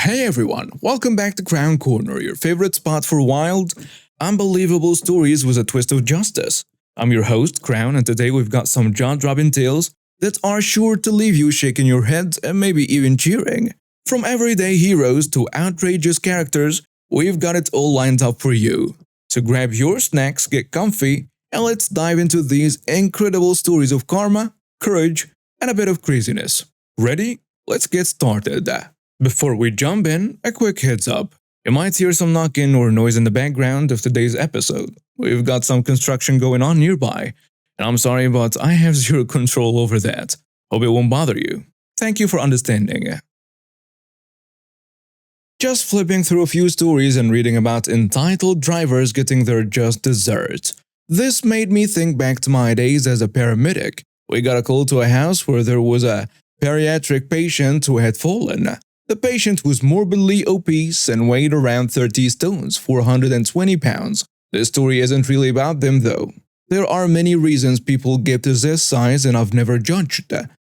Hey everyone, welcome back to K-Korner, your favorite spot for wild, unbelievable stories with a twist of justice. I'm your host, Crown, and today we've got some jaw-dropping tales that are sure to leave you shaking your head and maybe even cheering. From everyday heroes to outrageous characters, we've got it all lined up for you. So grab your snacks, get comfy, and let's dive into these incredible stories of karma, courage, and a bit of craziness. Ready? Let's get started. Before we jump in, a quick heads up. You might hear some knocking or noise in the background of today's episode. We've got some construction going on nearby, and I'm sorry, but I have zero control over that. Hope it won't bother you. Thank you for understanding. Just flipping through a few stories and reading about entitled drivers getting their just desserts. This made me think back to my days as a paramedic. We got a call to a house where there was a pediatric patient who had fallen. The patient was morbidly obese and weighed around 30 stones, 420 pounds. This story isn't really about them though. There are many reasons people get to this size and I've never judged.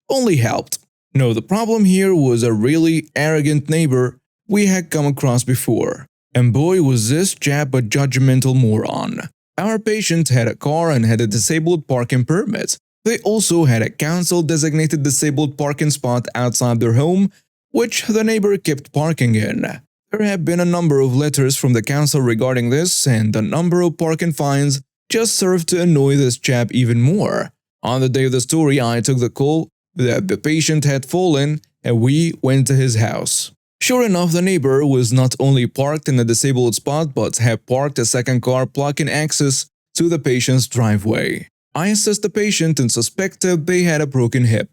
Only helped. No, the problem here was a really arrogant neighbor we had come across before. And boy was this chap a judgmental moron. Our patient had a car and had a disabled parking permit. They also had a council-designated disabled parking spot outside their home, which the neighbor kept parking in. There have been a number of letters from the council regarding this, and the number of parking fines just served to annoy this chap even more. On the day of the story, I took the call that the patient had fallen, and we went to his house. Sure enough, the neighbor was not only parked in a disabled spot, but had parked a second car blocking access to the patient's driveway. I assessed the patient and suspected they had a broken hip,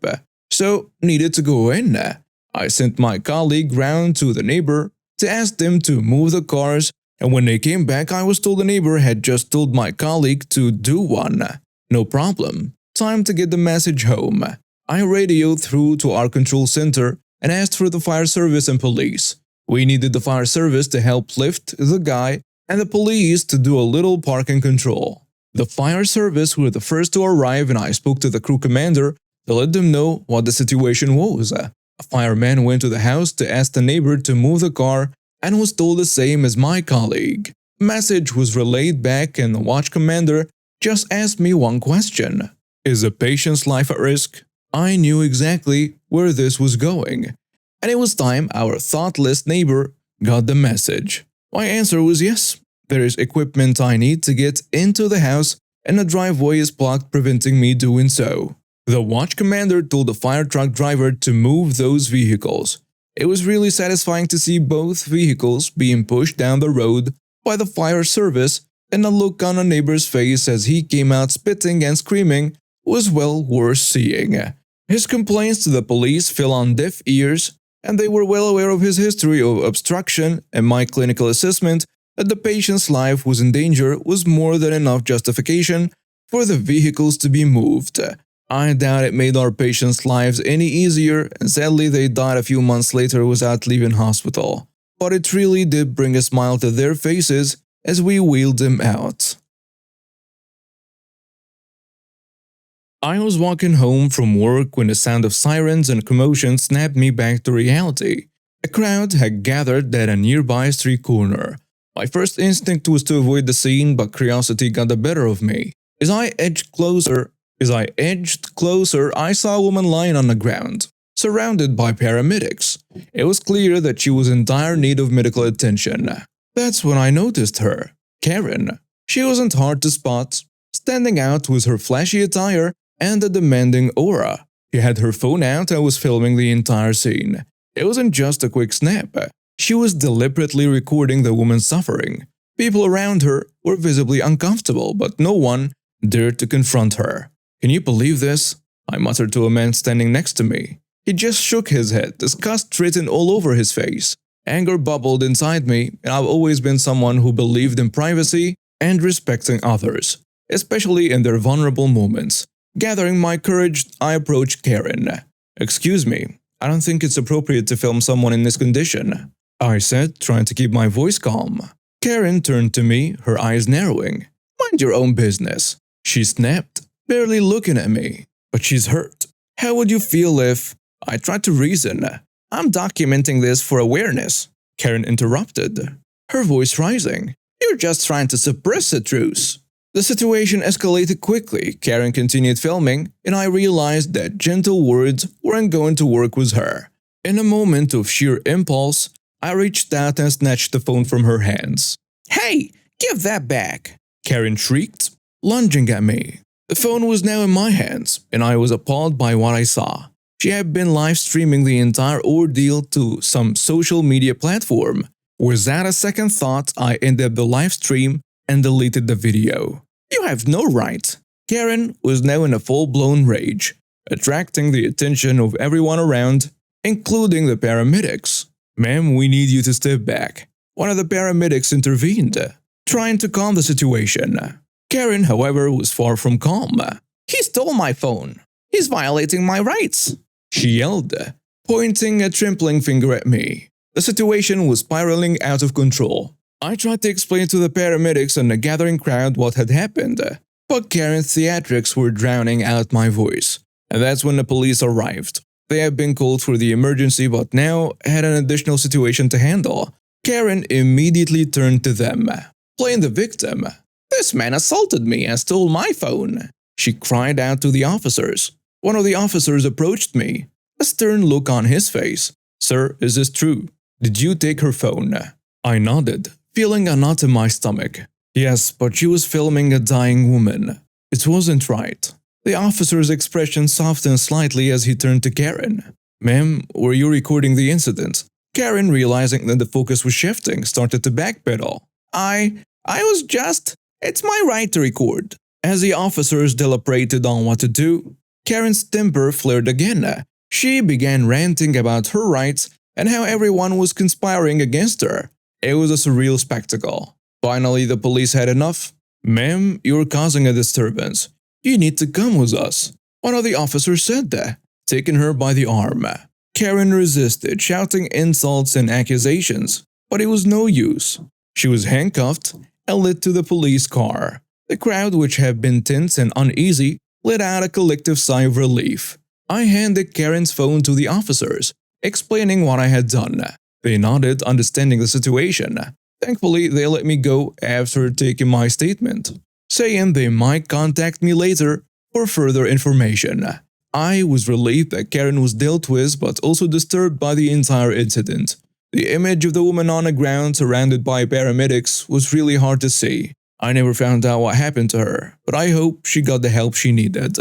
so needed to go in. I sent my colleague round to the neighbor to ask them to move the cars, and when they came back I was told the neighbor had just told my colleague to do one. No problem. Time to get the message home. I radioed through to our control center and asked for the fire service and police. We needed the fire service to help lift the guy and the police to do a little parking control. The fire service were the first to arrive and I spoke to the crew commander to let them know what the situation was. A fireman went to the house to ask the neighbor to move the car and was told the same as my colleague. Message was relayed back and the watch commander just asked me one question. Is the patient's life at risk? I knew exactly where this was going. And it was time our thoughtless neighbor got the message. My answer was yes. There is equipment I need to get into the house and the driveway is blocked preventing me doing so. The watch commander told the fire truck driver to move those vehicles. It was really satisfying to see both vehicles being pushed down the road by the fire service, and the look on a neighbor's face as he came out spitting and screaming was well worth seeing. His complaints to the police fell on deaf ears, and they were well aware of his history of obstruction, and my clinical assessment that the patient's life was in danger was more than enough justification for the vehicles to be moved. I doubt it made our patients' lives any easier, and sadly they died a few months later without leaving hospital. But it really did bring a smile to their faces as we wheeled them out. I was walking home from work when the sound of sirens and commotion snapped me back to reality. A crowd had gathered at a nearby street corner. My first instinct was to avoid the scene, but curiosity got the better of me. As I edged closer, I saw a woman lying on the ground, surrounded by paramedics. It was clear that she was in dire need of medical attention. That's when I noticed her, Karen. She wasn't hard to spot. Standing out was her flashy attire and a demanding aura. She had her phone out and was filming the entire scene. It wasn't just a quick snap. She was deliberately recording the woman's suffering. People around her were visibly uncomfortable, but no one dared to confront her. Can you believe this? I muttered to a man standing next to me. He just shook his head, disgust written all over his face. Anger bubbled inside me, and I've always been someone who believed in privacy and respecting others, especially in their vulnerable moments. Gathering my courage, I approached Karen. Excuse me, I don't think it's appropriate to film someone in this condition, I said, trying to keep my voice calm. Karen turned to me, her eyes narrowing. Mind your own business, she snapped, barely looking at me. But she's hurt. How would you feel if… I tried to reason. I'm documenting this for awareness, Karen interrupted, her voice rising. You're just trying to suppress the truth. The situation escalated quickly. Karen continued filming, and I realized that gentle words weren't going to work with her. In a moment of sheer impulse, I reached out and snatched the phone from her hands. Hey, give that back, Karen shrieked, lunging at me. The phone was now in my hands, and I was appalled by what I saw. She had been live streaming the entire ordeal to some social media platform. Without a second thought, I ended the live stream and deleted the video. You have no right. Karen was now in a full-blown rage, attracting the attention of everyone around, including the paramedics. Ma'am, we need you to step back. One of the paramedics intervened, trying to calm the situation. Karen, however, was far from calm. He stole my phone. He's violating my rights, she yelled, pointing a trembling finger at me. The situation was spiraling out of control. I tried to explain to the paramedics and the gathering crowd what had happened, but Karen's theatrics were drowning out my voice. And that's when the police arrived. They had been called for the emergency but now had an additional situation to handle. Karen immediately turned to them, playing the victim. This man assaulted me and stole my phone, she cried out to the officers. One of the officers approached me, a stern look on his face. Sir, is this true? Did you take her phone? I nodded, feeling a knot in my stomach. Yes, but she was filming a dying woman. It wasn't right. The officer's expression softened slightly as he turned to Karen. Ma'am, were you recording the incident? Karen, realizing that the focus was shifting, started to backpedal. I was just… It's my right to record. As the officers deliberated on what to do, Karen's temper flared again. She began ranting about her rights and how everyone was conspiring against her. It was a surreal spectacle. Finally, the police had enough. Ma'am, you're causing a disturbance. You need to come with us. One of the officers said that, taking her by the arm. Karen resisted, shouting insults and accusations, but it was no use. She was handcuffed and led to the police car. The crowd, which had been tense and uneasy, let out a collective sigh of relief. I handed Karen's phone to the officers, explaining what I had done. They nodded, understanding the situation. Thankfully, they let me go after taking my statement, saying they might contact me later for further information. I was relieved that Karen was dealt with but also disturbed by the entire incident. The image of the woman on the ground surrounded by paramedics was really hard to see. I never found out what happened to her, but I hope she got the help she needed.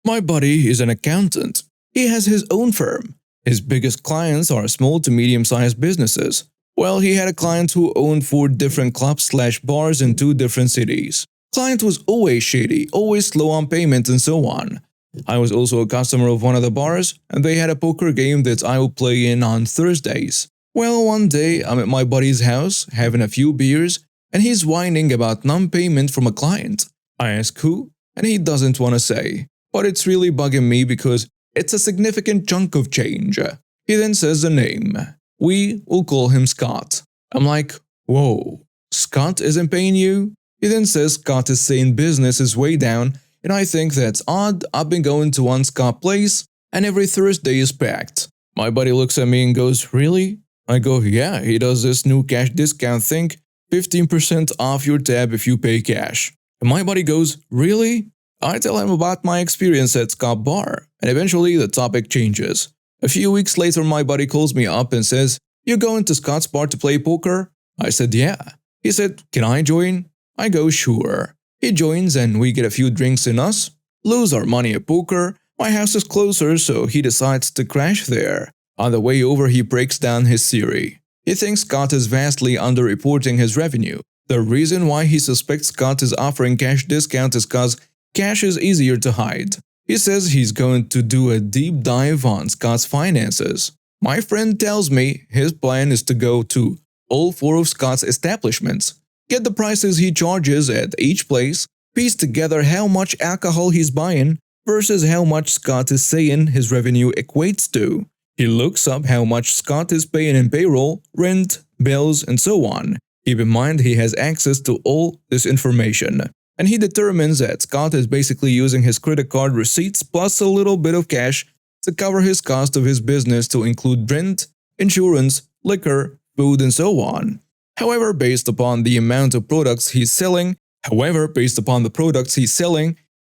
My buddy is an accountant. He has his own firm. His biggest clients are small to medium-sized businesses. Well, he had a client who owned 4 different clubs/bars in 2 different cities. Client was always shady, always slow on payment and so on. I was also a customer of one of the bars, and they had a poker game that I would play in on Thursdays. Well, one day I'm at my buddy's house, having a few beers, and he's whining about non-payment from a client. I ask who, and he doesn't want to say. But it's really bugging me because it's a significant chunk of change. He then says the name. We will call him Scott. I'm like, whoa, Scott isn't paying you? He then says Scott is saying business is way down, and I think that's odd. I've been going to one Scott place, and every Thursday is packed. My buddy looks at me and goes, really? I go, yeah, he does this new cash discount thing, 15% off your tab if you pay cash. And my buddy goes, really? I tell him about my experience at Scott Bar, and eventually the topic changes. A few weeks later, my buddy calls me up and says, you going to Scott's Bar to play poker? I said, yeah. He said, can I join? I go, sure. He joins and we get a few drinks in us, lose our money at poker. My house is closer, so he decides to crash there. On the way over, he breaks down his theory. He thinks Scott is vastly underreporting his revenue. The reason why he suspects Scott is offering cash discount is because cash is easier to hide. He says he's going to do a deep dive on Scott's finances. My friend tells me his plan is to go to all 4 of Scott's establishments, get the prices he charges at each place, piece together how much alcohol he's buying versus how much Scott is saying his revenue equates to. He looks up how much Scott is paying in payroll, rent, bills, and so on. Keep in mind he has access to all this information. and he determines that Scott is basically using his credit card receipts plus a little bit of cash to cover his cost of his business to include rent, insurance, liquor, food, and so on. However, based upon the amount of products he's selling,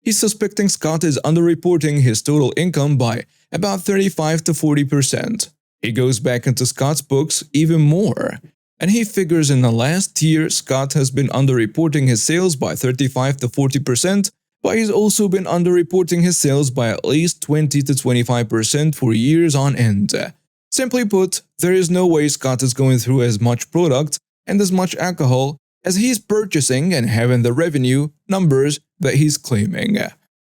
he's suspecting Scott is underreporting his total income by about 35 to 40%. He goes back into Scott's books even more, and he figures in the last year Scott has been underreporting his sales by 35 to 40%, but he's also been underreporting his sales by at least 20 to 25% for years on end. Simply put, there is no way Scott is going through as much product and as much alcohol as he's purchasing and having the revenue numbers that he's claiming.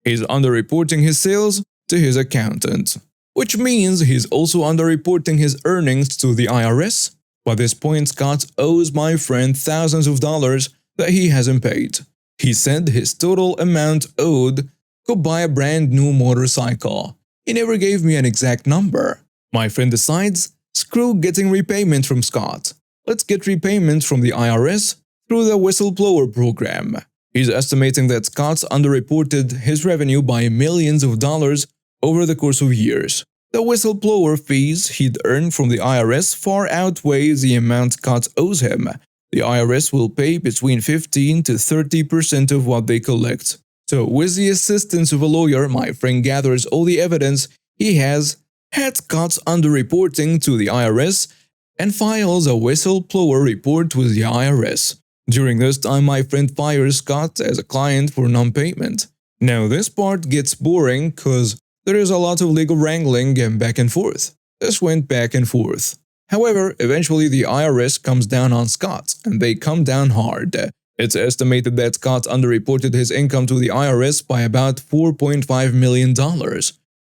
He's underreporting his sales to his accountant, which means he's also underreporting his earnings to the IRS. By this point, Scott owes my friend thousands of dollars that he hasn't paid. He said his total amount owed could buy a brand new motorcycle. He never gave me an exact number. My friend decides, screw getting repayment from Scott. Let's get repayment from the IRS through the whistleblower program. He's estimating that Scott's underreported his revenue by millions of dollars over the course of years. The whistleblower fees he'd earned from the IRS far outweigh the amount Scott owes him. The IRS will pay between 15 to 30% of what they collect. So with the assistance of a lawyer, my friend gathers all the evidence he has had Scott's underreporting to the IRS and files a whistleblower report with the IRS. During this time, my friend fires Scott as a client for non-payment. Now this part gets boring because there is a lot of legal wrangling and back and forth. This went back and forth. However, eventually the IRS comes down on Scott, and they come down hard. It's estimated that Scott underreported his income to the IRS by about $4.5 million.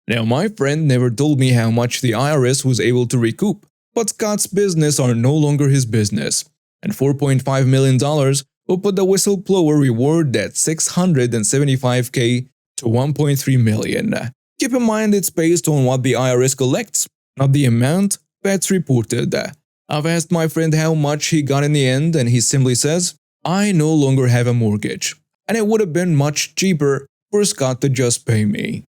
Now my friend never told me how much the IRS was able to recoup, but Scott's business are no longer his business, and $4.5 million will put the whistleblower reward at $675K to $1.3 million. Keep in mind it's based on what the IRS collects, not the amount that's reported. I've asked my friend how much he got in the end, and he simply says, I no longer have a mortgage, and it would have been much cheaper for Scott to just pay me.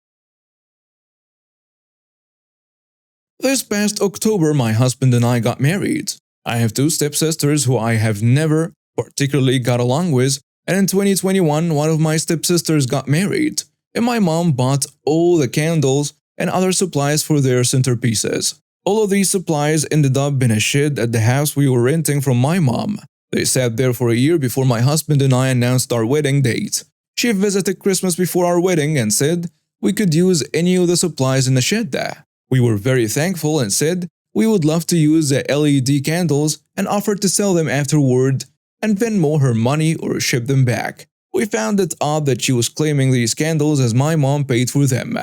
This past October, my husband and I got married. I have two stepsisters who I have never particularly got along with, and in 2021, one of my stepsisters got married, and my mom bought all the candles and other supplies for their centerpieces. All of these supplies ended up in a shed at the house we were renting from my mom. They sat there for a year before my husband and I announced our wedding date. She visited Christmas before our wedding and said we could use any of the supplies in the shed there. We were very thankful and said we would love to use the LED candles and offered to sell them afterward and Venmo her money or ship them back. We found it odd that she was claiming these candles as my mom paid for them,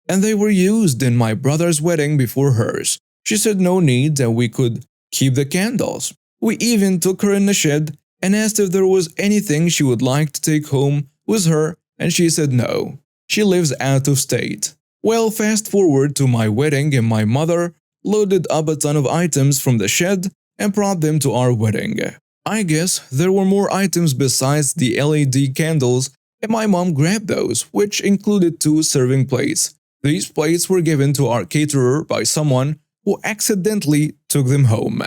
and they were used in my brother's wedding before hers. She said no need and we could keep the candles. We even took her in the shed and asked if there was anything she would like to take home with her, and she said no. She lives out of state. Well, fast forward to my wedding, and my mother loaded up a ton of items from the shed and brought them to our wedding. I guess there were more items besides the LED candles, and my mom grabbed those, which included 2 serving plates. These plates were given to our caterer by someone who accidentally took them home.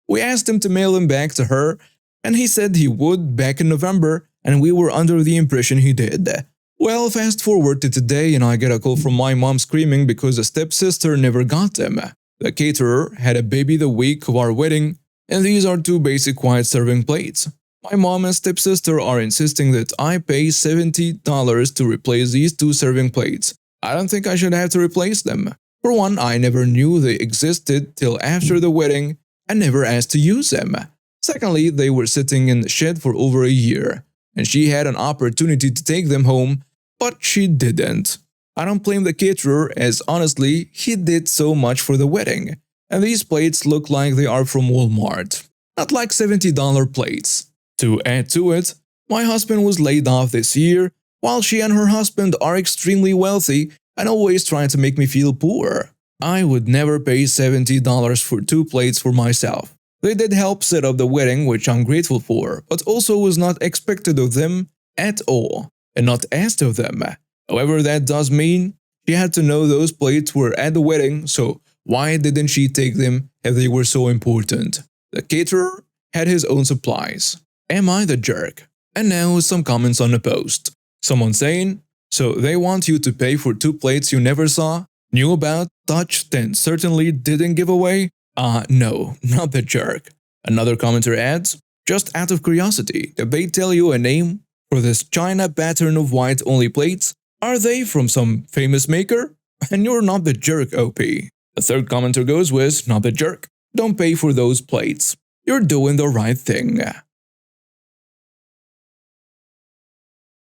We asked him to mail them back to her, and he said he would back in November, and we were under the impression he did. Well, fast forward to today, and I get a call from my mom screaming because a stepsister never got them. The caterer had a baby the week of our wedding, and these are 2 basic white serving plates. My mom and stepsister are insisting that I pay $70 to replace these 2 serving plates. I don't think I should have to replace them. For one, I never knew they existed till after the wedding and never asked to use them. Secondly, they were sitting in the shed for over a year, and she had an opportunity to take them home, but she didn't. I don't blame the caterer, as honestly, he did so much for the wedding, and these plates look like they are from Walmart, not like $70 plates. To add to it, my husband was laid off this year, while she and her husband are extremely wealthy and always trying to make me feel poor. I would never pay $70 for 2 plates for myself. They did help set up the wedding, which I'm grateful for, but also was not expected of them at all. and not asked of them. However, that does mean she had to know those plates were at the wedding, so why didn't she take them if they were so important? The caterer had his own supplies. Am I the jerk? And now some comments on the post. Someone saying, so they want you to pay for 2 plates you never saw, knew about, touched, and certainly didn't give away? No, not the jerk. Another commenter adds, just out of curiosity, did they tell you a name for this China pattern of white only plates? Are they from some famous maker? And you're not the jerk, OP. The third commenter goes with, not the jerk. Don't pay for those plates. You're doing the right thing.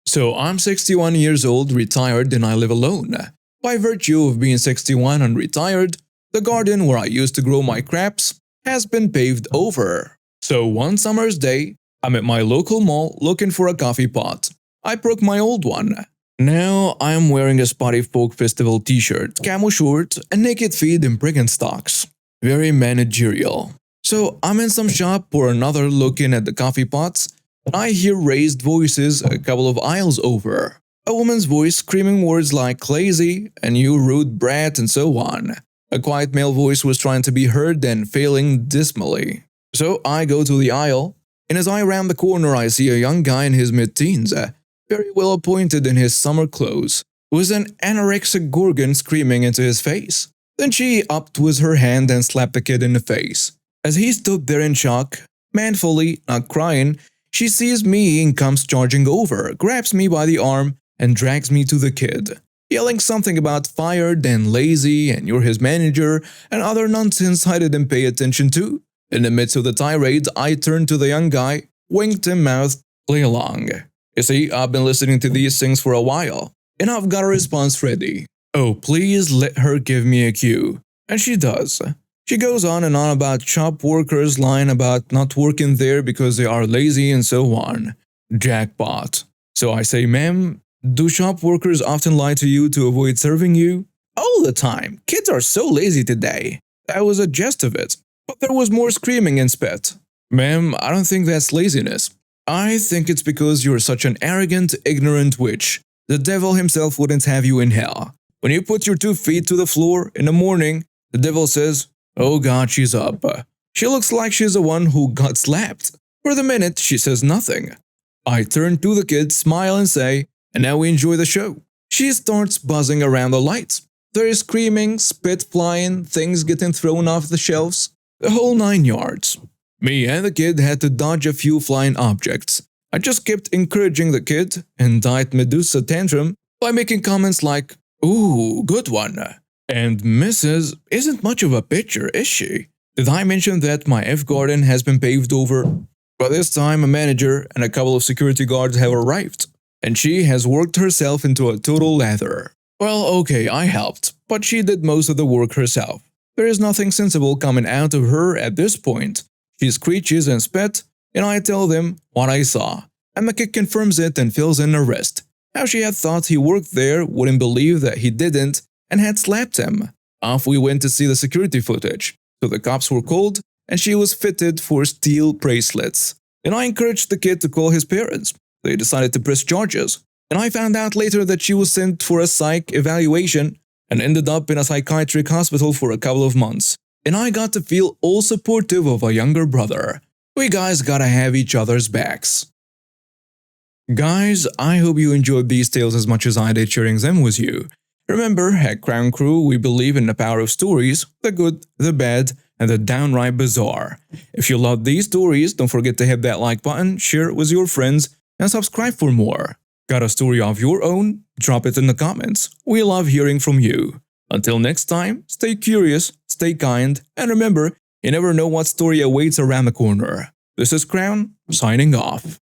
So I'm 61 years old, retired, and I live alone. By virtue of being 61 and retired, the garden where I used to grow my crops has been paved over. So one summer's day, I'm at my local mall looking for a coffee pot. I broke my old one. Now I'm wearing a Spotty Folk Festival t-shirt, camo short, and naked feet in Birkenstocks. Very managerial. So I'm in some shop or another looking at the coffee pots, and I hear raised voices a couple of aisles over. A woman's voice screaming words like lazy and you rude brat and so on. A quiet male voice was trying to be heard and failing dismally. So I go to the aisle, and as I round the corner I see a young guy in his mid-teens, very well appointed in his summer clothes, with an anorexic gorgon screaming into his face. Then she upped with her hand and slapped the kid in the face. As he stood there in shock, manfully, not crying, she sees me and comes charging over, grabs me by the arm, and drags me to the kid, yelling something about fired and lazy and you're his manager and other nonsense I didn't pay attention to. In the midst of the tirade, I turned to the young guy, winked and mouthed, play along. You see, I've been listening to these things for a while, and I've got a response ready. Oh, please let her give me a cue. And she does. She goes on and on about shop workers lying about not working there because they are lazy and so on. Jackpot. So I say, ma'am, do shop workers often lie to you to avoid serving you? All the time. Kids are so lazy today. That was a jest of it. But there was more screaming and spit. Ma'am, I don't think that's laziness. I think it's because you're such an arrogant, ignorant witch. The devil himself wouldn't have you in hell. When you put your 2 feet to the floor in the morning, the devil says, oh God, she's up. She looks like she's the one who got slapped. For the minute, she says nothing. I turn to the kid, smile and say, and now we enjoy the show. She starts buzzing around the lights. There is screaming, spit flying, things getting thrown off the shelves. The whole 9 yards. Me and the kid had to dodge a few flying objects. I just kept encouraging the kid and died Medusa tantrum by making comments like, ooh, good one. And Mrs. isn't much of a pitcher, is she? Did I mention that my F-garden has been paved over? By this time, a manager and a couple of security guards have arrived, and she has worked herself into a total lather. Well, okay, I helped, but she did most of the work herself. There is nothing sensible coming out of her at this point. She screeches and spit, and I tell them what I saw. And the kid confirms it and fills in the rest. How she had thought he worked there, wouldn't believe that he didn't, and had slapped him. Off we went to see the security footage. So the cops were called, and she was fitted for steel bracelets. And I encouraged the kid to call his parents. They decided to press charges. And I found out later that she was sent for a psych evaluation and ended up in a psychiatric hospital for a couple of months. And I got to feel all supportive of a younger brother. We guys gotta have each other's backs. Guys, I hope you enjoyed these tales as much as I did sharing them with you. Remember, at Crown Crew, we believe in the power of stories, the good, the bad, and the downright bizarre. If you love these stories, don't forget to hit that like button, share it with your friends, and subscribe for more. Got a story of your own? Drop it in the comments. We love hearing from you. Until next time, stay curious, stay kind, and remember, you never know what story awaits around the corner. This is Crown, signing off.